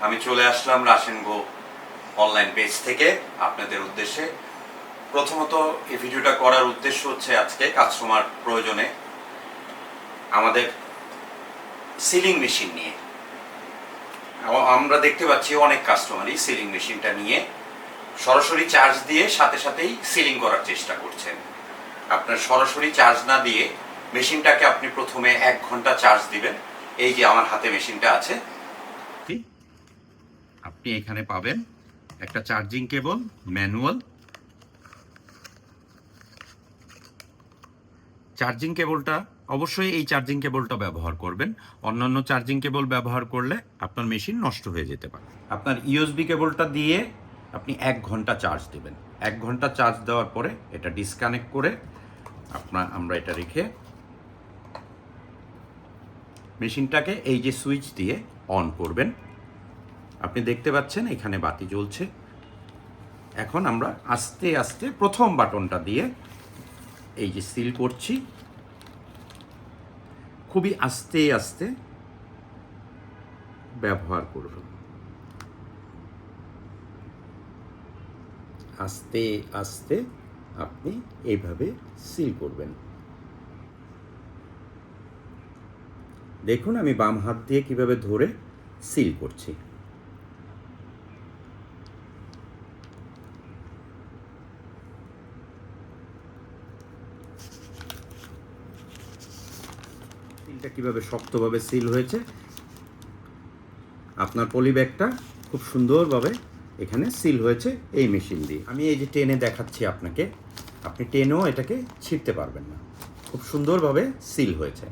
আমি চলে আসলাম রাশেন গো online page থেকে আপনাদের উদ্দেশ্যে। প্রথমত এই ভিডিওটা করার উদ্দেশ্য হচ্ছে আজকে কাস্টমার প্রয়োজনে আমাদের সিলিং মেশিন নিয়ে। আমরা দেখতে পাচ্ছি অনেক কাস্টমারই সিলিং মেশিনটা নিয়ে সরাসরি চার্জ দিয়ে সাথে সাথেই সিলিং করার চেষ্টা করছেন। আপনার সরাসরি চার্জ না দিয়ে মেশিনটাকে আপনি প্রথমে 1 ঘন্টা চার্জ দিবেন। এই যে আমার হাতে মেশিনটা আছে, আপনি এখানে পাবেন একটা চার্জিং কেবল, ম্যানুয়াল চার্জিং কেবলটা। অবশ্যই এই চার্জিং কেবলটা ব্যবহার করবেন, অন্যান্য চার্জিং কেবল ব্যবহার করলে আপনার মেশিন নষ্ট হয়ে যেতে পারে। আপনার ইউএসবি কেবলটা দিয়ে আপনি 1 ঘন্টা চার্জ দেবেন। 1 ঘন্টা চার্জ দেওয়ার পরে এটা ডিসকানেক্ট করে আমরা এটা রেখে মেশিনটাকে এই যে সুইচ দিয়ে অন করবেন। আপনি দেখতে পাচ্ছেন এখানে বাতি জ্বলছে। এখন আমরা আস্তে আস্তে প্রথম বাটনটা দিয়ে এই যে সিল করছি, খুবই আস্তে আস্তে ব্যবহার করব। আস্তে আস্তে আপনি এইভাবে সিল করবেন। দেখুন আমি বাম হাত দিয়ে কিভাবে ধরে সিল করছি। সিলটা কিভাবে শক্তভাবে সিল হয়েছে, আপনার পলিব্যাগটা খুব সুন্দরভাবে এখানে সিল হয়েছে এই মেশিন দিয়ে। আমি এই যে টেনে দেখাচ্ছি আপনাকে, আপনি টেনেও এটাকে ছিঁড়তে পারবেন না, খুব সুন্দরভাবে সিল হয়েছে।